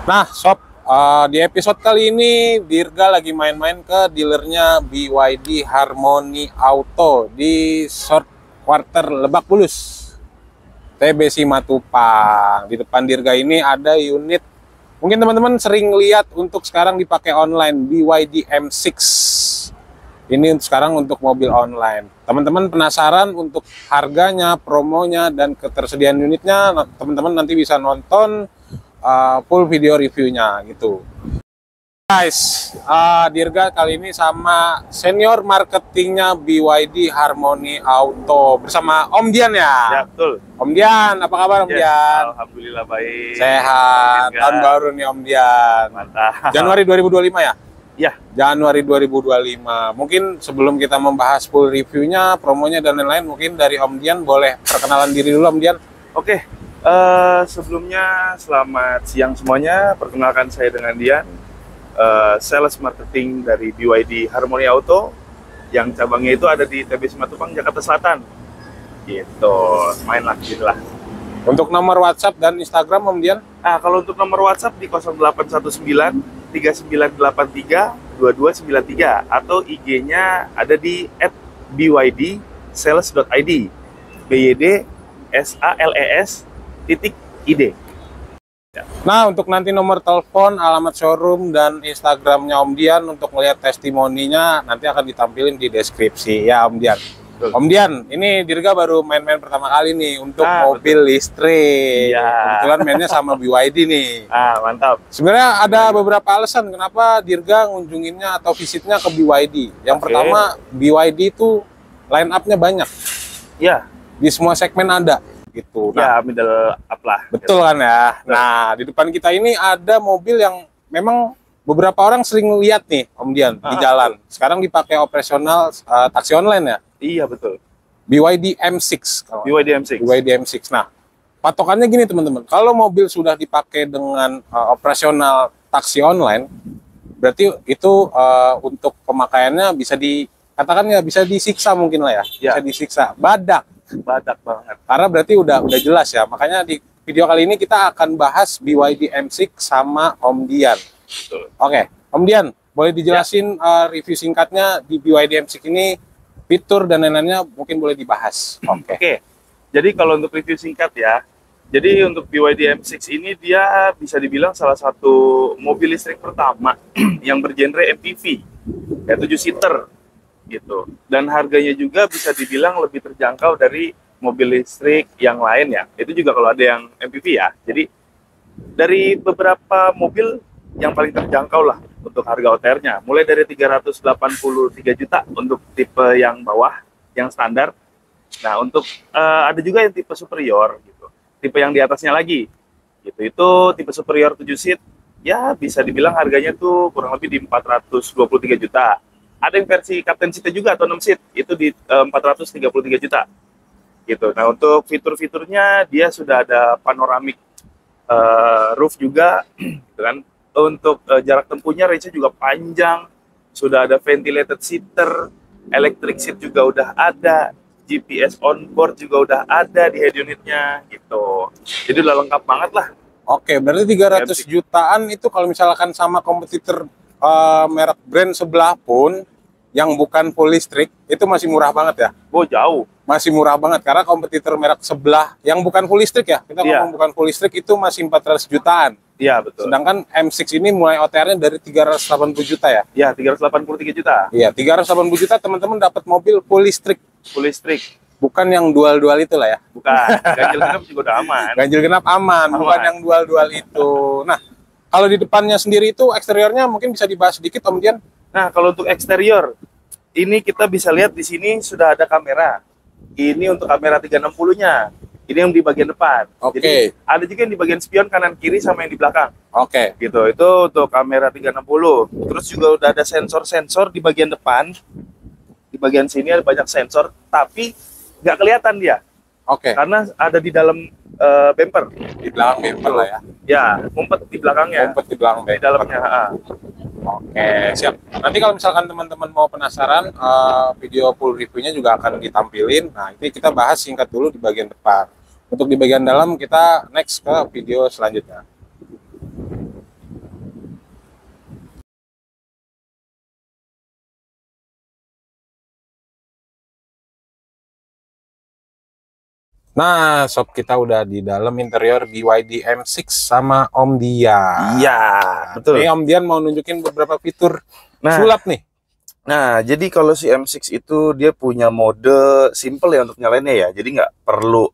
Nah, Sob, di episode kali ini Dirga lagi main-main ke dealernya BYD Harmony Auto di Short Quarter Lebak Bulus, TB Simatupang. Di depan Dirga ini ada unit, mungkin teman-teman sering lihat untuk sekarang dipakai online, BYD M6. Ini sekarang untuk mobil online. Teman-teman penasaran untuk harganya, promonya, dan ketersediaan unitnya, teman-teman nanti bisa nonton full video reviewnya gitu. Guys, Dirga kali ini sama senior marketingnya BYD Harmony Auto bersama Om Dian ya? Ya, betul. Om Dian, apa kabar Om Dian? Alhamdulillah baik. Sehat. Tahun baru nih Om Dian. Mantap. Januari 2025 ya? Ya. Januari 2025. Mungkin sebelum kita membahas full reviewnya, promonya dan lain-lain, mungkin dari Om Dian boleh perkenalan diri dulu Om Dian. Oke. Sebelumnya selamat siang semuanya. Perkenalkan saya dengan Dian, sales marketing dari BYD Harmony Auto, yang cabangnya itu ada di TB Simatupang, Jakarta Selatan. Gitu. Main lagi lah. Untuk nomor WhatsApp dan Instagram Om Dian? Kalau untuk nomor WhatsApp di 0819 3983 2293 atau IG-nya ada di @byd-sales.id. BYD SALES.id. Nah, untuk nanti nomor telepon, alamat showroom, dan Instagramnya Om Dian untuk melihat testimoninya nanti akan ditampilin di deskripsi ya Om Dian. Betul. Om Dian, ini Dirga baru main-main pertama kali nih untuk mobil betul. listrik. Ya. Kebetulan mainnya sama BYD nih. Mantap. Sebenarnya ada beberapa alasan kenapa Dirga ngunjunginnya atau visitnya ke BYD. Yang pertama, BYD itu line up-nya banyak. Ya. Di semua segmen ada gitu. Nah, ya, middle up lah. Betul kan ya. Nah, di depan kita ini ada mobil yang memang beberapa orang sering lihat nih Om Dian di jalan. Sekarang dipakai operasional taksi online ya. Iya, betul. BYD M6. BYD M6. BYD M6. Nah, patokannya gini teman-teman. Kalau mobil sudah dipakai dengan operasional taksi online, berarti itu untuk pemakaiannya bisa dikatakan ya bisa disiksa mungkin lah ya. Bisa disiksa. Badak banget. Karena berarti udah jelas ya. Makanya di video kali ini kita akan bahas BYD M6 sama Om Dian. Betul. Oke, Om Dian, boleh dijelasin review singkatnya di BYD M6 ini, fitur dan lain-lainnya mungkin boleh dibahas. Oke. Jadi kalau untuk review singkat ya, jadi untuk BYD M6 ini dia bisa dibilang salah satu mobil listrik pertama yang bergenre MPV, ya 7-seater gitu. Dan harganya juga bisa dibilang lebih terjangkau dari mobil listrik yang lain ya. Itu juga kalau ada yang MPV ya. Jadi dari beberapa mobil yang paling terjangkau lah untuk harga OTR-nya. Mulai dari 383 juta untuk tipe yang bawah, yang standar. Nah, untuk ada juga yang tipe superior gitu. Tipe yang di atasnya lagi. Gitu. Itu tipe superior 7 seat ya bisa dibilang harganya tuh kurang lebih di 423 juta. Ada yang versi Captain Seat juga atau 6 seat, itu di 433 juta. Gitu. Nah, untuk fitur-fiturnya dia sudah ada panoramic roof juga, gitu kan. Untuk jarak tempuhnya range-nya juga panjang, sudah ada ventilated seater, electric seat juga udah ada, GPS on board juga udah ada di head unitnya, gitu. Jadi udah lengkap banget lah. Oke, berarti 300 jutaan itu kalau misalkan sama kompetitor merek brand sebelah pun yang bukan full listrik itu masih murah banget ya? Oh, jauh. Masih murah banget karena kompetitor merek sebelah yang bukan full listrik ya, kita ngomong bukan full listrik itu masih 400 jutaan. Iya, betul. Sedangkan M6 ini mulai OTR-nya dari 380 juta ya? Iya, 383 juta. Iya, 380 juta teman-teman dapat mobil full listrik. Full listrik. Bukan yang dual-dual itu lah ya? Bukan, ganjil genap juga udah aman. Ganjil genap aman, bukan yang dual-dual itu. Nah, kalau di depannya sendiri itu eksteriornya mungkin bisa dibahas sedikit Om Dian. Nah, kalau untuk eksterior, ini kita bisa lihat di sini sudah ada kamera. Ini untuk kamera 360-nya. Ini yang di bagian depan. Jadi ada juga yang di bagian spion kanan kiri sama yang di belakang. Gitu. Itu untuk kamera 360. Terus juga udah ada sensor-sensor di bagian depan. Di bagian sini ada banyak sensor, tapi nggak kelihatan dia. Karena ada di dalam bumper. Di belakang bumper lah ya. Ya, ngumpet di belakangnya. Ngumpet di belakang bumper. Di dalamnya. Siap. Nanti kalau misalkan teman-teman mau penasaran, video full reviewnya juga akan ditampilin. Nah, ini kita bahas singkat dulu di bagian depan. Untuk di bagian dalam kita next ke video selanjutnya. Nah, sob, kita udah di dalam interior BYD M6 sama Om Dian. Iya, betul. Ini Om Dian mau nunjukin beberapa fitur sulap nih. Nah, jadi kalau si M6 itu dia punya mode simple ya untuk nyalainnya ya. Jadi nggak perlu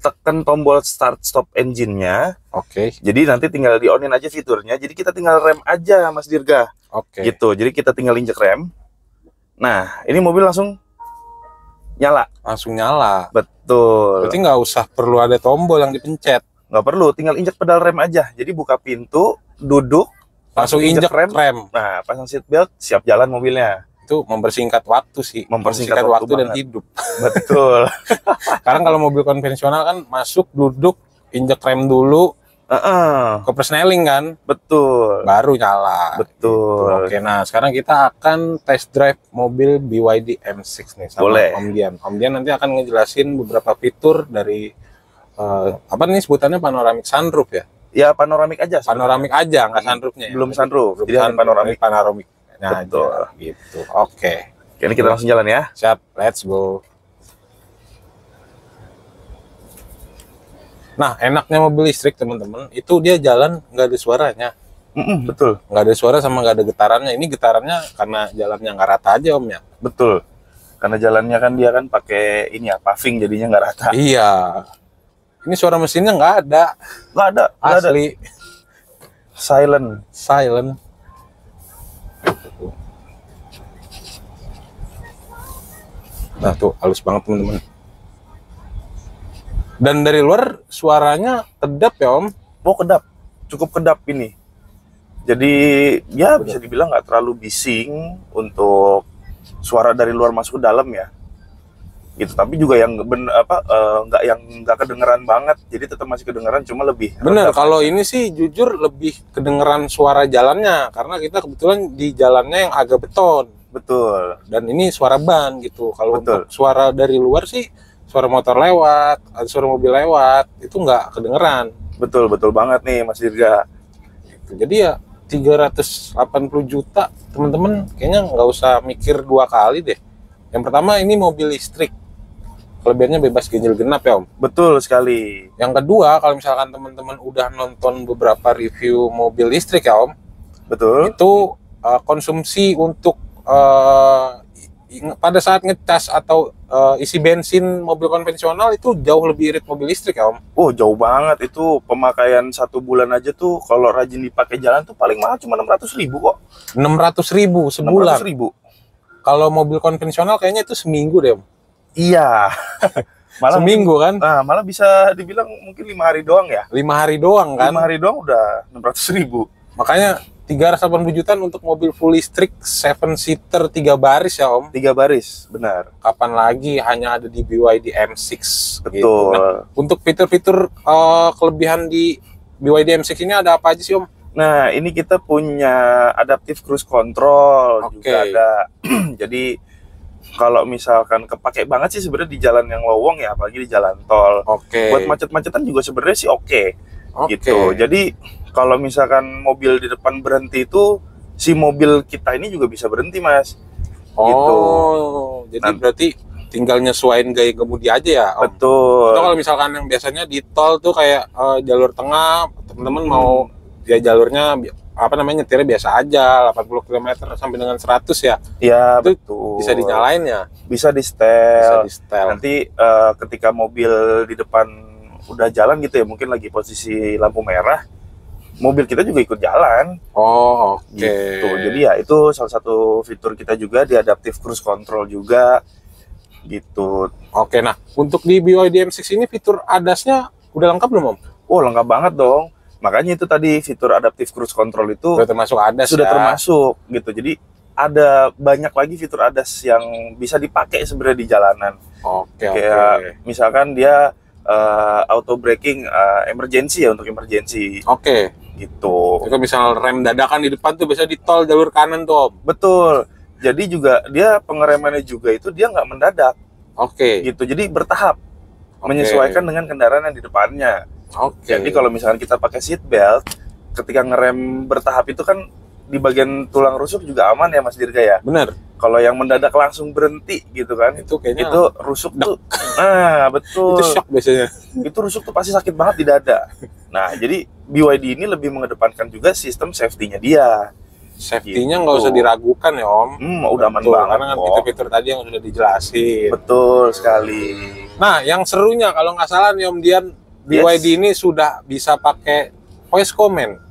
tekan tombol start stop engine-nya. Oke. Jadi nanti tinggal di-on-in aja fiturnya. Jadi kita tinggal rem aja, Mas Dirga. Oke. Gitu. Jadi kita tinggal injek rem. Nah, ini mobil langsung nyala. Langsung nyala. Betul. Berarti nggak usah perlu ada tombol yang dipencet. Nggak perlu, tinggal injek pedal rem aja. Jadi buka pintu, duduk, Langsung injek rem. Nah, pasang seat belt, siap jalan mobilnya. Itu mempersingkat waktu sih. Mempersingkat waktu dan banget. hidup. Betul. Sekarang kalau mobil konvensional kan masuk, duduk, injek rem dulu, ke persneling kan, Betul. baru nyala. Betul. Oke, nah sekarang kita akan test drive mobil BYD M6 nih sama Boleh. Om Dian. Om Dian nanti akan ngejelasin beberapa fitur dari apa nih sebutannya, panoramic sunroof ya? Ya panoramik aja. Sebenarnya. Panoramik aja, nggak sunroofnya. Ya? Belum sunroof. Belum Jadi hanya panoramik. Panoramik. Nah, Betul. aja, gitu. Oke. Ini kita langsung jalan ya. Siap, let's go. Nah, enaknya mobil listrik teman-teman, itu dia jalan nggak ada suaranya. Betul. Nggak ada suara sama nggak ada getarannya. Ini getarannya karena jalannya nggak rata aja Om ya. Betul. Karena jalannya kan dia kan pakai ini ya, paving jadinya nggak rata. Iya. Ini suara mesinnya nggak ada. Nggak ada. Nggak ada. Asli. Silent. Nah tuh halus banget teman-teman. Dan dari luar suaranya kedap ya Om. Oh kedap. Cukup kedap ini. Jadi ya bisa dibilang nggak terlalu bising untuk suara dari luar masuk ke dalam ya. Gitu, tapi juga yang nggak kedengeran banget, jadi tetap masih kedengeran, cuma lebih bener. Kalau ini sih jujur lebih kedengeran suara jalannya karena kita kebetulan di jalannya yang agak beton. Betul. Dan ini suara ban gitu. Kalau Betul. untuk suara dari luar sih, suara motor lewat, ada suara mobil lewat, itu nggak kedengeran. Betul banget nih Mas Dirga. Jadi ya 380 juta teman-teman kayaknya nggak usah mikir dua kali deh. Yang pertama ini mobil listrik, kelebihannya bebas ganjil genap ya Om. Betul sekali. Yang kedua, kalau misalkan teman-teman udah nonton beberapa review mobil listrik ya Om, Betul. itu konsumsi untuk pada saat ngecas atau isi bensin mobil konvensional itu jauh lebih irit mobil listrik ya Om. Oh jauh banget itu, pemakaian 1 bulan aja tuh kalau rajin dipakai jalan tuh paling mahal cuma 600.000 kok. 600.000 sebulan. 600.000. Kalau mobil konvensional kayaknya itu seminggu deh Om. Iya. Malah seminggu kan? Nah malah bisa dibilang mungkin 5 hari doang ya. 5 hari doang kan? 5 hari doang udah 600.000. Makanya 380 jutaan untuk mobil full listrik 7-seater 3 baris ya Om. 3 baris, benar. Kapan lagi hanya ada di BYD M6. Betul. Gitu. Nah, untuk fitur-fitur kelebihan di BYD M6 ini ada apa aja sih Om? Nah, ini kita punya adaptive cruise control Oke. juga ada. Jadi kalau misalkan kepake banget sih sebenarnya di jalan yang lowong ya, apalagi di jalan tol. Oke. Buat macet-macetan juga sebenarnya sih oke. Oke. Gitu. Jadi kalau misalkan mobil di depan berhenti itu si mobil kita ini juga bisa berhenti, Mas. Gitu. Oh, jadi berarti tinggal nyesuaiin gaya gemudi aja ya Om? Betul. Atau kalau misalkan yang biasanya di tol tuh kayak jalur tengah, teman-teman mau ya jalurnya apa namanya nyetirnya biasa aja 80 km sampai dengan 100 ya. Iya, itu betul. Bisa dinyalain ya? Bisa di setel. Nanti ketika mobil di depan udah jalan gitu ya, mungkin lagi posisi lampu merah, mobil kita juga ikut jalan. Oh, oke. Gitu. Jadi ya itu salah satu fitur kita juga di adaptive cruise control juga. Gitu. Oke, nah untuk di BYD M6 ini fitur ADAS-nya udah lengkap belum Om? Oh, lengkap banget dong. Makanya itu tadi fitur adaptive cruise control itu sudah termasuk ADAS sudah ya? termasuk gitu. Jadi ada banyak lagi fitur ADAS yang bisa dipakai sebenarnya di jalanan. Oke. Kayak misalkan dia auto braking emergency ya, untuk emergency. Oke. Gitu. Jika misal rem dadakan di depan tuh bisa di tol jalur kanan tuh Om. Betul. Jadi juga dia pengeremannya juga itu dia nggak mendadak. Oke. Gitu. Jadi bertahap. Menyesuaikan dengan kendaraan yang di depannya. Oke. Jadi kalau misalkan kita pakai seat belt, ketika ngerem bertahap itu kan di bagian tulang rusuk juga aman ya Mas Dirga ya. Bener. Kalau yang mendadak langsung berhenti gitu kan, Itu kayaknya itu rusuk tuh. Nah, betul. itu shock biasanya. Itu rusuk tuh pasti sakit banget di dada. Nah, jadi BYD ini lebih mengedepankan juga sistem safety-nya dia. Safety-nya Gitu. nggak usah diragukan ya Om. Udah aman Betul, banget karena kan kok. fitur-fitur tadi yang sudah dijelasin. Betul sekali. Nah, yang serunya kalau nggak salah nih Om Dian, BYD ini sudah bisa pakai voice command.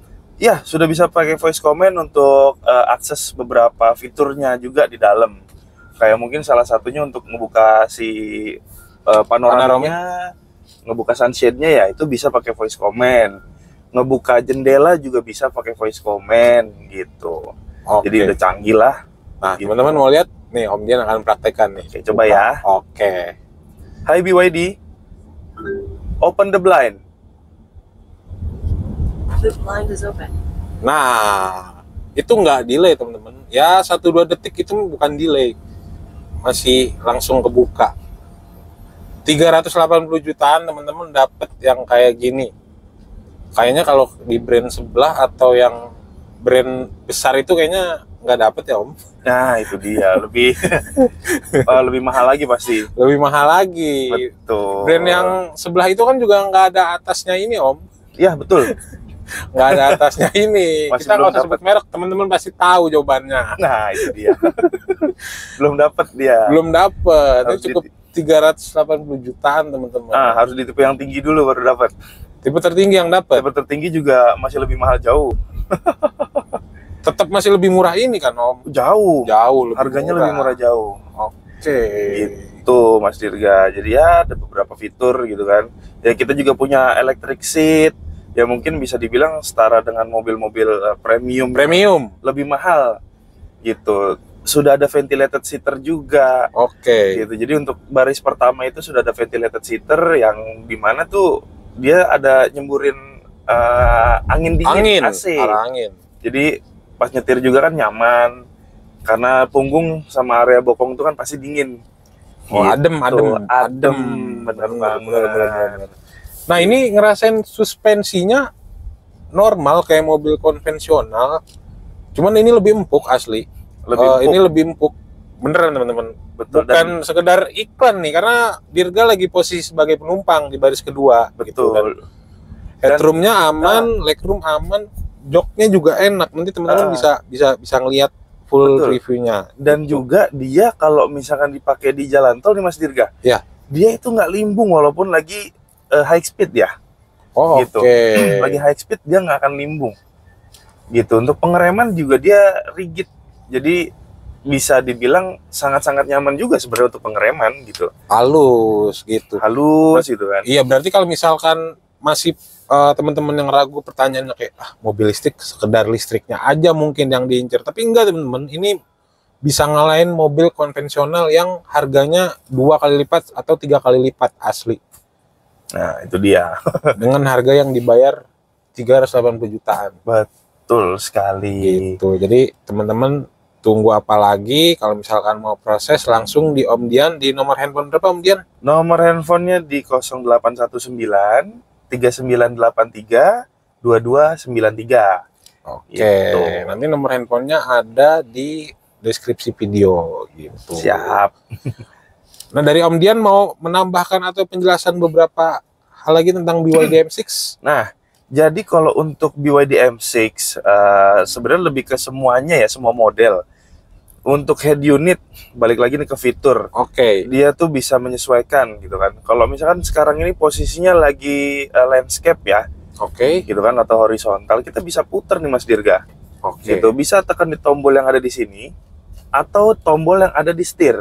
Ya, sudah bisa pakai voice command untuk akses beberapa fiturnya juga di dalam. Kayak mungkin salah satunya untuk ngebuka si panoramanya, ngebuka sunshade-nya ya itu bisa pakai voice command. Ngebuka jendela juga bisa pakai voice command gitu. Oke. Jadi udah canggih lah. Nah, gitu. teman-teman mau lihat nih Om Dian akan praktekkan nih. Oke, coba ya. Oke. Hai BYD, open the blind. The blind is open. Nah, itu nggak delay teman-teman. Ya 1-2 detik itu bukan delay, masih langsung kebuka. 380 jutaan teman-teman dapat yang kayak gini. Kayaknya kalau di brand sebelah atau yang brand besar itu kayaknya nggak dapet ya Om. Nah itu dia lebih lebih mahal lagi pasti. Lebih mahal lagi. Betul. Brand yang sebelah itu kan juga nggak ada atasnya ini Om. Ya betul. Nggak ada atasnya ini. Masih Kita belum nggak usah sebut merek, teman-teman pasti tahu jawabannya. Nah itu dia. Belum dapat dia. Belum dapet. Harus Itu cukup 380 jutaan teman-teman. Harus di tipe yang tinggi dulu baru dapat. Tipe tertinggi yang dapat. Tipe tertinggi juga masih lebih mahal jauh. Tetap masih lebih murah ini kan Om. Jauh. Jauh lebih Harganya murah. lebih murah jauh. Oke. Gitu Mas Dirga. Jadi ya ada beberapa fitur gitu kan. Ya kita juga punya electric seat. Ya mungkin bisa dibilang setara dengan mobil-mobil premium. Premium. Lebih mahal gitu. Sudah ada ventilated seater juga. Oke. Gitu. Jadi untuk baris pertama itu sudah ada ventilated seater yang dimana tuh dia ada nyemburin angin dingin, AC. Arah angin. Jadi pas nyetir juga kan nyaman karena punggung sama area bokong itu kan pasti dingin. Oh, Gitu. adem. Bener banget. Nah, ini ngerasain suspensinya normal kayak mobil konvensional. Cuman ini lebih empuk asli. Ini lebih empuk. Beneran teman-teman. Betul. Bukan sekedar iklan nih, karena Dirga lagi posisi sebagai penumpang di baris kedua. Gitu. Dan headroomnya aman, legroom aman, joknya juga enak. Nanti teman-teman bisa ngelihat full reviewnya. Dan juga dia kalau misalkan dipakai di jalan tol nih Mas Dirga, ya, dia itu nggak limbung walaupun lagi high speed ya. Oh, gitu. Oke. Lagi high speed dia nggak akan limbung. Gitu. Untuk pengereman juga dia rigid. Jadi bisa dibilang sangat-sangat nyaman juga sebenarnya untuk pengereman gitu. Halus gitu. Halus gitu kan. Iya, berarti kalau misalkan masih teman-teman yang ragu pertanyaannya kayak mobil listrik sekedar listriknya aja mungkin yang diincar, tapi enggak teman-teman, ini bisa ngalahin mobil konvensional yang harganya 2 kali lipat atau 3 kali lipat asli. Nah itu dia. Dengan harga yang dibayar 380 jutaan. Betul sekali. Gitu. Jadi teman-teman tunggu apa lagi? Kalau misalkan mau proses langsung di Om Dian, di nomor handphone berapa Om Dian? Nomor handphonenya di 0819 3983 2293. Oke, Gitu. nanti nomor handphonenya ada di deskripsi video gitu. Siap. Nah, dari Om Dian mau menambahkan atau penjelasan beberapa hal lagi tentang BYD M6? Nah, jadi kalau untuk BYD M6 sebenarnya lebih ke semuanya ya, semua model. Untuk head unit, balik lagi nih ke fitur. Oke. Dia tuh bisa menyesuaikan gitu kan. Kalau misalkan sekarang ini posisinya lagi landscape ya, Oke. gitu kan, atau horizontal, kita bisa puter nih Mas Dirga. Oke. Gitu, bisa tekan di tombol yang ada di sini atau tombol yang ada di setir.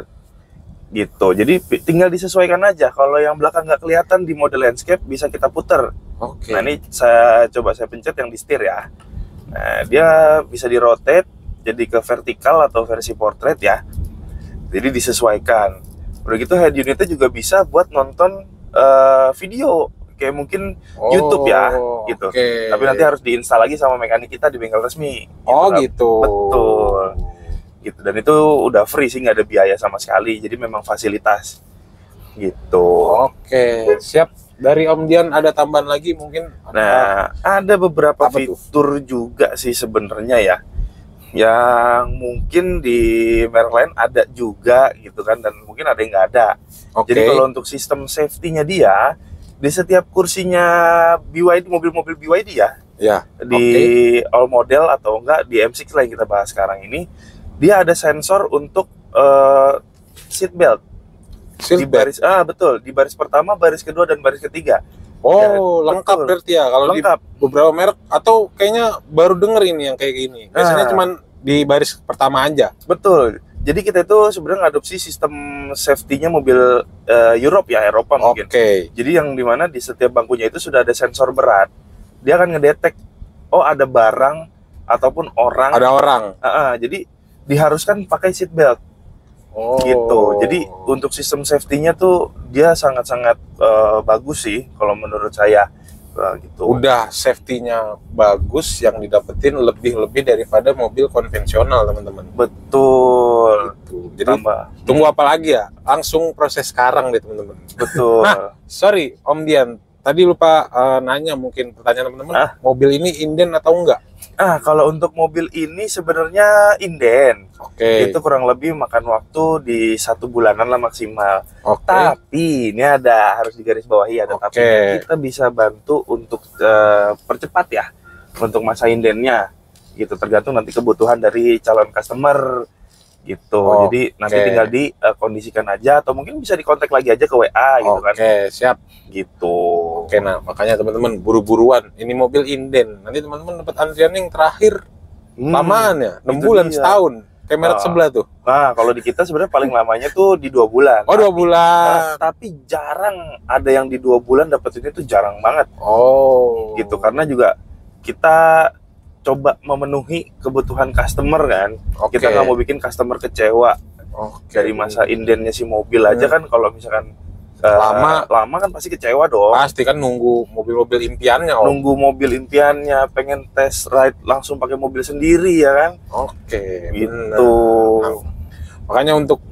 Gitu. Jadi tinggal disesuaikan aja. Kalau yang belakang nggak kelihatan di mode landscape bisa kita puter. Oke. Nah ini coba saya pencet yang di setir ya. Nah dia bisa di rotate jadi ke vertikal atau versi portrait ya. Jadi disesuaikan. Udah gitu head unitnya juga bisa buat nonton video kayak mungkin YouTube ya gitu. Oke. Tapi nanti harus diinstal lagi sama mekanik kita di bengkel resmi. Oh kan. gitu. Betul. Gitu, dan itu udah free sih, nggak ada biaya sama sekali, jadi memang fasilitas gitu. Oke, siap. Dari Om Dian ada tambahan lagi mungkin? Nah, ada beberapa Apa tuh? fitur juga sih sebenarnya ya. Yang mungkin di merek lain ada juga gitu kan, dan mungkin ada yang nggak ada. Oke. Jadi kalau untuk sistem safety-nya dia, di setiap kursinya BYD, mobil-mobil BYD ya, Ya. di all model atau enggak di M6 lah yang kita bahas sekarang ini, dia ada sensor untuk seat belt. Di baris, betul, di baris pertama, baris kedua, dan baris ketiga. Oh, Ya, lengkap betul. berarti ya. Kalau di Lengkap. beberapa merek, atau kayaknya baru denger ini yang kayak gini. Biasanya cuman di baris pertama aja. Betul. Jadi kita itu sebenarnya ngadopsi sistem safety-nya mobil Europe ya, Eropa mungkin. Oke. Jadi yang dimana di setiap bangkunya itu sudah ada sensor berat. Dia akan ngedetek, oh ada barang ataupun orang. Ada orang. Jadi diharuskan pakai seat belt. Oh. Gitu. Jadi untuk sistem safety-nya tuh dia sangat-sangat bagus sih kalau menurut saya. Gitu. Udah safety-nya bagus, yang didapetin lebih-lebih daripada mobil konvensional, teman-teman. Betul. Gitu. Jadi Tambah. tunggu apa lagi ya? Langsung proses sekarang deh, teman-teman. Betul. Nah, sorry Om Dian, tadi lupa nanya mungkin pertanyaan teman-teman. Mobil ini inden atau enggak? Kalau untuk mobil ini sebenarnya inden. Oke. Itu kurang lebih makan waktu di 1 bulanan lah maksimal. Oke. Tapi ini harus digarisbawahi ada tapi kita bisa bantu untuk percepat ya untuk masa indennya. Gitu, tergantung nanti kebutuhan dari calon customer gitu. Jadi nanti tinggal dikondisikan aja, atau mungkin bisa dikontak lagi aja ke WA gitu kan. Oke, siap. Gitu. Oke, nah makanya teman-teman buru-buruan. Ini mobil inden. Nanti teman-teman dapat antrian yang terakhir lamaan ya, 6 bulan, setahun. Kayak merek sebelah tuh. Nah, kalau di kita sebenarnya paling lamanya tuh di 2 bulan. Oh, 2 bulan. Tapi jarang ada yang di 2 bulan dapetinnya tuh jarang banget. Oh. Gitu, karena juga kita coba memenuhi kebutuhan customer kan. Kita nggak mau bikin customer kecewa. Dari masa indennya si mobil aja kan, kalau misalkan lama kan pasti kecewa dong. Pasti kan nunggu mobil-mobil impiannya. Nunggu mobil impiannya, pengen test ride langsung pakai mobil sendiri ya kan. Oke, gitu. Nah, makanya untuk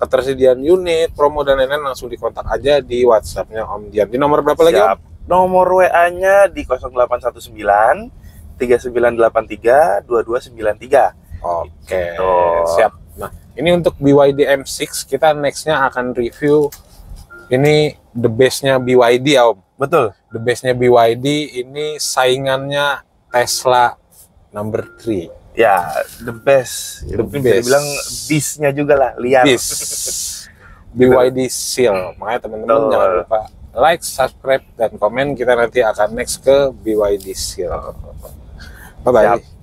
ketersediaan unit, promo dan lain-lain langsung dikontak aja di WhatsApp-nya Om Dian. Di nomor berapa lagi, Om? Nomor WA-nya di 0819 3983 2293. Oke, siap. Nah, ini untuk BYD M6, kita next-nya akan review ini the best-nya BYD ya, Om. Betul. The best-nya BYD ini saingannya Tesla number 3. Ya, the best. Itu bisa dibilang beast-nya juga lah, liar. Beast. BYD Seal. Makanya teman-teman jangan lupa like, subscribe, dan komen. Kita nanti akan next ke BYD Seal. Bye-bye.